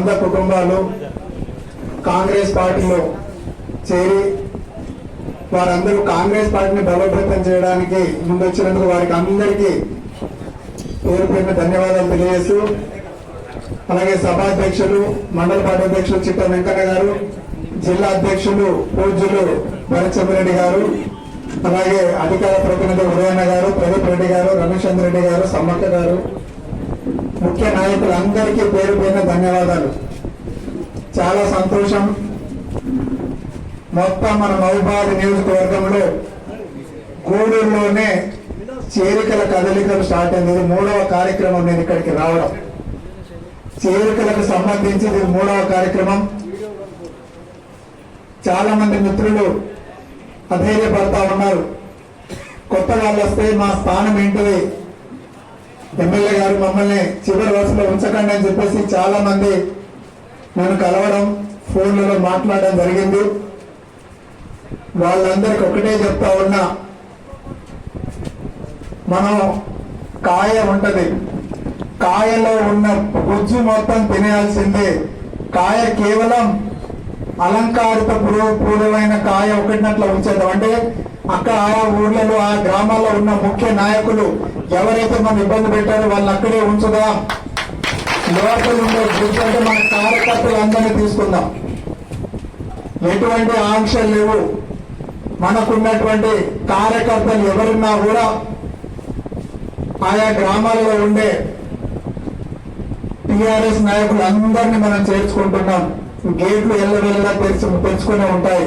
100 కుటుంబాలు కాంగ్రెస్ పార్టీలో చేరి వారందరూ కాంగ్రెస్ పార్టీని బలోపేతం చేయడానికి ముందొచ్చినందుకు వారికి అందరికీ పేరు పేరున ధన్యవాదాలు తెలియజేస్తూ, అలాగే సభాధ్యక్షులు మండల పార్టీ అధ్యక్షులు చిట్ట వెంకన్న గారు, జిల్లా అధ్యక్షులు పూజ్యులు భరచంద్రెడ్డి గారు, అలాగే అధికార ప్రతినిధి ఉదయన్న గారు, ప్రదీప్ రెడ్డి గారు, రమేశ్చంద్ర రెడ్డి గారు, సమ్మక్క గారు, ముఖ్య నాయకులందరికీ పేరు పేరున ధన్యవాదాలు. చాలా సంతోషం. మొత్తం మన మహబూబాబాద్ నియోజకవర్గంలో గూడూరులోనే చేరికల కదలికలు స్టార్ట్ అయింది. ఇది 3వ కార్యక్రమం నేను ఇక్కడికి రావడం. చేరికలకు సంబంధించి ఇది 3వ కార్యక్రమం. చాలా మంది మిత్రులు అధైర్యపడతా ఉన్నారు, కొత్త వాళ్ళు వస్తే మా స్థానం ఏంటిది, ఎమ్మెల్యే గారు మమ్మల్ని చివరి వరుసలో ఉంచకండి అని చెప్పేసి చాలా మంది నన్ను కలవడం, ఫోన్లలో మాట్లాడడం జరిగింది. వాళ్ళందరికీ ఒకటే చెప్తా ఉన్నా, మనం కాయ ఉంటది, కాయలో ఉన్న గుజ్జు మొత్తం తినేయాల్సిందే. కాయ కేవలం అలంకారిత పూర్వమైన కాయ ఒకటినట్ల ఉంచేద్దాం. అంటే అక్కడ ఆ ఊర్లలో ఆ గ్రామాల్లో ఉన్న ముఖ్య నాయకులు ఎవరైతే మనం ఇబ్బంది పెట్టారో వాళ్ళని అక్కడే ఉంచుదాం. లోపల ఉండే గుజ్జు అంటే మన కార్యకర్తలు అందరినీ తీసుకుందాం. ఎటువంటి ఆంక్షలు లేవు. మనకున్నటువంటి కార్యకర్తలు ఎవరున్నా కూడా ఆయా గ్రామాలలో ఉండే టిఆర్ఎస్ నాయకులు అందరినీ మనం చేర్చుకుంటున్నాం. గేట్లు ఎల్లవెల్లలా తెరుచుకునే ఉంటాయి.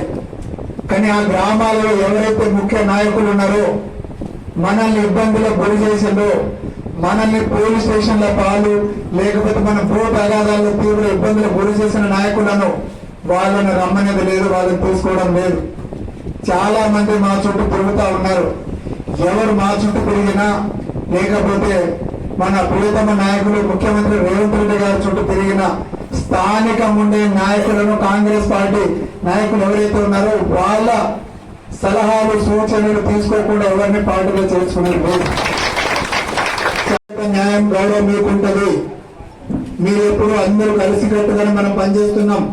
కానీ ఆ గ్రామాలలో ఎవరైతే ముఖ్య నాయకులు ఉన్నారో, మనల్ని ఇబ్బందులకు గురి చేసిందో, మనల్ని పోలీస్ స్టేషన్ల పాలు లేకపోతే మన భూ తగాదాల్లో తీవ్ర ఇబ్బందులకు గురి చేసిన నాయకులను వాళ్ళని రమ్మనేది లేదు, వాళ్ళని తీసుకోవడం లేదు. చాలా మంది మా చుట్టూ తిరుగుతా ఉన్నారు. ఎవరు మా చుట్టూ తిరిగినా, లేకపోతే మన ప్రియతమ నాయకులు ముఖ్యమంత్రి రేవంత్ రెడ్డి గారి చుట్టూ తిరిగిన స్థానికం ఉండే నాయకులను, కాంగ్రెస్ పార్టీ నాయకులు ఎవరైతే ఉన్నారో వాళ్ళ సలహాలు సూచనలు తీసుకోకుండా ఎవరిని పార్టీలో చేర్చుకునేది లేదు. న్యాయం, గౌరవం మీకుంటది. మీరు ఎప్పుడు అందరూ కలిసికట్టుగానే మనం పనిచేస్తున్నాం.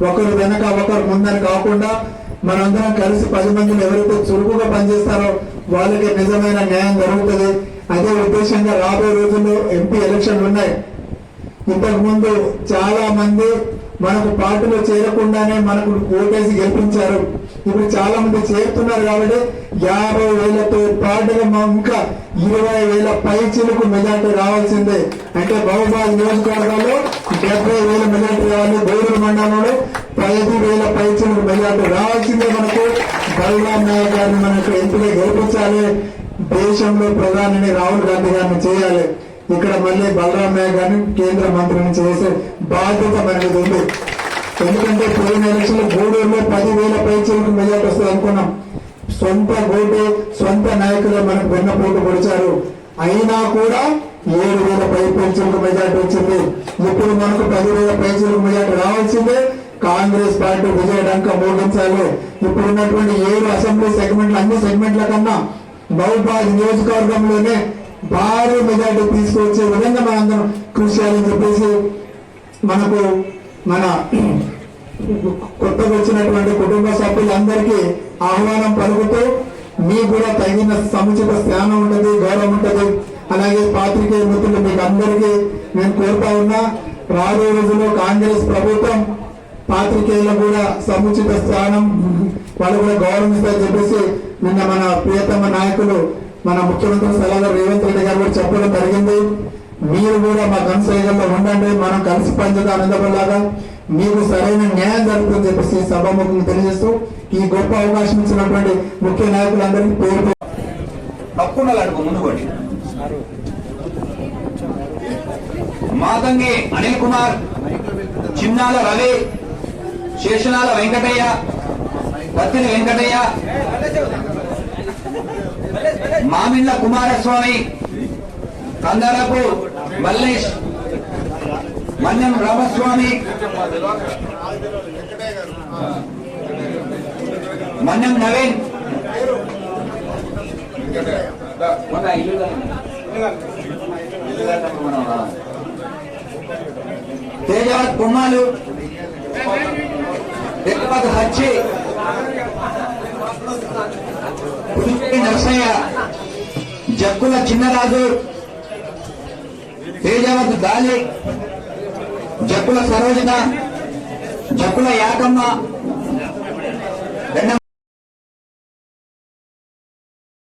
ఒకరు వెనక ఒకరు ముందని కాకుండా మనందరం కలిసి 10 మందిని ఎవరైతే చురుకుగా పనిచేస్తారో వాళ్ళకి నిజమైన న్యాయం జరుగుతుంది. అదే ఉద్దేశంగా రాబోయే రోజుల్లో ఎంపీ ఎలక్షన్లు ఉన్నాయి. ఇంతకు ముందు చాలా మంది మనకు పార్టీలో చేరకుండానే మనకు ఓటేసి గెలిపించారు. ఇప్పుడు చాలా మంది చేరుతున్నారు కాబట్టి 50,000తో పాటుగా ఇంకా 20,000 పైచిలకు మెజార్టీ రావాల్సిందే. అంటే మహబూబాబాద్ నియోజకవర్గంలో 70,000 మెజార్టీ రావాలి. గూడూరు మండలంలో 5,000 పైచిలకు మెజార్టీ రావాల్సిందే. మనకు బలరాం నాయక్ గారిని మనకు ఎంపీగా గెలిపించాలి. దేశంలో ప్రధాని రాహుల్ గాంధీ గారిని చేయాలి. ఇక్కడ మళ్ళీ బలరాం నాయక్ గారిని కేంద్ర మంత్రిని చేసే బాధ్యత మనకి ఉంది. ఎందుకంటే పోయిన ఎలక్షన్ గూడూరులో 10,000 పైచలకు మెజార్టీ వస్తుంది అనుకున్నాం. సొంత ఓటు, సొంత నాయకులు మనకు వెన్నపోటు పొడిచారు. అయినా కూడా 7,000 పైచలకు మెజార్టీ వచ్చింది. ఇప్పుడు మనకు 10,000 పైచలకు మెజార్టీ రావాల్సిందే. కాంగ్రెస్ పార్టీ విజయడంక మోగించాలి. ఇప్పుడున్నటువంటి 7 అసెంబ్లీ సెగ్మెంట్లు, అన్ని సెగ్మెంట్ల కన్నా మహబూబాబాద్ నియోజకవర్గంలోనే భారీ మెజార్టీ తీసుకొచ్చే విధంగా మనందరం కృషి చేయాలని చెప్పేసి మనకు మన కొత్తగా వచ్చినటువంటి కుటుంబ సభ్యులందరికీ ఆహ్వానం పలుకుతూ, మీకు కూడా తగిన సముచిత స్థానం ఉంటుంది, గౌరవం ఉంటుంది. అలాగే పాత్రికేయ మిత్రులు మీకు అందరికీ నేను కోరుతా ఉన్నా, రాబోయే రోజుల్లో కాంగ్రెస్ ప్రభుత్వం పాత్రికేయులకు కూడా సముచిత స్థానం, వాళ్ళు కూడా గౌరవం ఇస్తారని చెప్పేసి నిన్న మన ప్రియతమ నాయకులు మన ముఖ్యమంత్రి సలహాదారు రేవంత్ రెడ్డి గారు కూడా చెప్పడం జరిగింది. మీరు కూడా మా కన్సైగల్లో ఉండండి, మనం కలిసి పనిచేద్దాం. ఆనందపడలాగా మీకు సరైన న్యాయం జరుగుతుందని చెప్పేసి సభాముఖంగా తెలియజేస్తూ ఈ గొప్ప అవకాశం ఇచ్చినటువంటి ముఖ్య నాయకులందరికీ పేరు తప్పకుండా అడుగు ముందుకోండి. మాతంగి అనిల్ కుమార్, చిన్నాల రవి, శేషనాల వెంకటయ్య, పత్తిని వెంకటయ్య, మామిళ్ళ కుమారస్వామి, కందరపు మల్లేష్, మన్యం రామస్వామి, మన్యం నవీన్, తేజ తేజవత్ కొమ్మాలు, తేజవత్ హచ్చి, పులిపేరి నరసయ్య, జక్కుల చిన్నరాజు, తేజవత్ గాలి, జక్కుల సరోజన, జక్కుల యాకమ్మ,